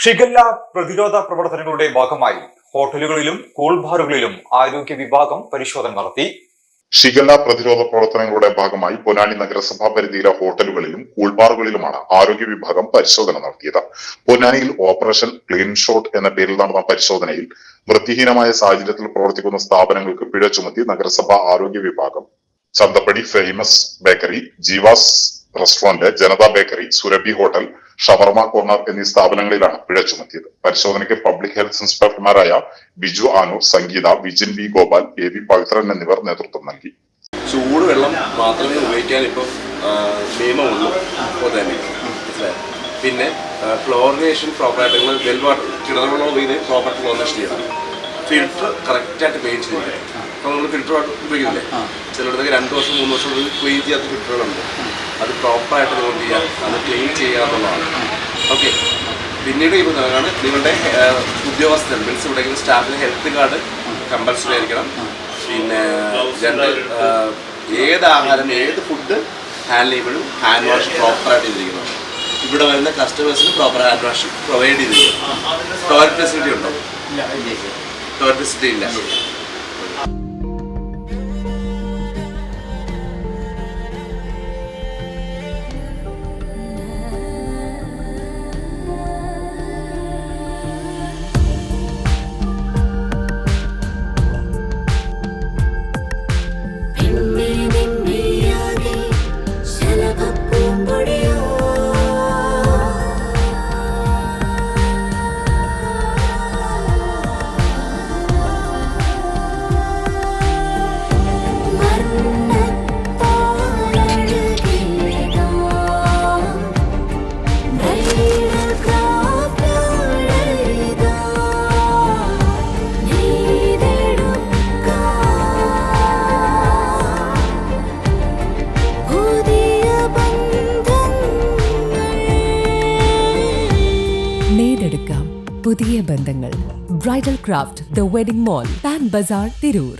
Shigella പ്രതിരോധ പ്രവർത്തനങ്ങളുടെ ഭാഗമായി ഹോട്ടലുകളിലും കൂൾ ബാറുകളിലും ആരോഗ്യ വിഭാഗം പരിശോധന നടത്തി. ഷിഗല്ല പ്രതിരോധ പ്രവർത്തനങ്ങളുടെ ഭാഗമായി പൊന്നാനി നഗരസഭാ പരിധിയിലെ ഹോട്ടലുകളിലും കൂൾബാറുകളിലുമാണ് ആരോഗ്യ വിഭാഗം പരിശോധന നടത്തിയത്. പൊന്നാനിയിൽ ഓപ്പറേഷൻ ക്ലീൻ ഷോട്ട് എന്ന പേരിൽ നടന്ന പരിശോധനയിൽ വൃത്തിഹീനമായ സാഹചര്യത്തിൽ പ്രവർത്തിക്കുന്ന സ്ഥാപനങ്ങൾക്ക് പിഴ ചുമത്തി നഗരസഭാ ആരോഗ്യ വിഭാഗം Chanthappadi famous bakery, Jeevas restaurant, Janatha bakery, Surabhi hotel, shawarma corner എന്നീ സ്ഥാപനങ്ങളിലാണ് പിഴ ചുമത്തിയത്. പരിശോധനയ്ക്ക് പബ്ലിക് ഹെൽത്ത് ഇൻസ്പെക്ടർമാരായ Biju Anoor, Sangeetha, Vijin V Gopal, A V Pavithran എന്നിവർ നേതൃത്വം നൽകി. ചൂടുവെള്ളം മാത്രമേ ഉപയോഗിക്കാൻ ഇപ്പം നിയമമുള്ളൂ. പിന്നെ ക്ലോറിനേഷൻ പ്രോപ്പറായിട്ട് വെൽ വാട്ടർ കിണറുവെള്ളം ഉപയോഗിക്കുന്നത് പ്രോപ്പർ ക്ലോറിനേഷൻ ചെയ്യണം. ഫിൽറ്റർ കറക്റ്റായിട്ട് മെയിൻ ചെയ്തില്ല. അപ്പോൾ നമ്മൾ ഫിൽറ്റർ വാട്ടർ ഉപയോഗിക്കുന്നില്ലേ, ചിലയിടത്തൊക്കെ 2 വർഷം 3 വർഷം ക്ലീൻ ചെയ്യാത്ത ഫിൽറ്ററുകളുണ്ട്. അത് പ്രോപ്പറായിട്ട് നോട്ട് ചെയ്യാൻ, അത് ക്ലീൻ ചെയ്യുക എന്നുള്ളതാണ്. ഓക്കെ, പിന്നീട് ഇപ്പോൾ നിങ്ങളാണ് നിങ്ങളുടെ ഉദ്യോഗസ്ഥൻ മീൻസ് ഇവിടെ സ്റ്റാഫിന് ഹെൽത്ത് കാർഡ് കമ്പൽസറി ആയിരിക്കണം. പിന്നെ ഏത് ആഹാരം, ഏത് ഫുഡ് ഹാൻഡിൽ ചെയ്യുമ്പോഴും ഹാൻഡ് വാഷ് പ്രോപ്പറായിട്ട് ചെയ്തിരിക്കണം. ഇവിടെ വരുന്ന കസ്റ്റമേഴ്സിന് പ്രോപ്പർ ഹാൻഡ് വാഷ് പ്രൊവൈഡ് ചെയ്തിരിക്കണം. ടോയ്ലറ്റ് ഫെസിലിറ്റി ഉണ്ടോ? ടോയ്ലറ്റ് ഫെസിലിറ്റി ഇല്ല. പുതിയ ബന്ധങ്ങൾ. Bridal craft, the wedding mall, Pan Bazaar, Tirur.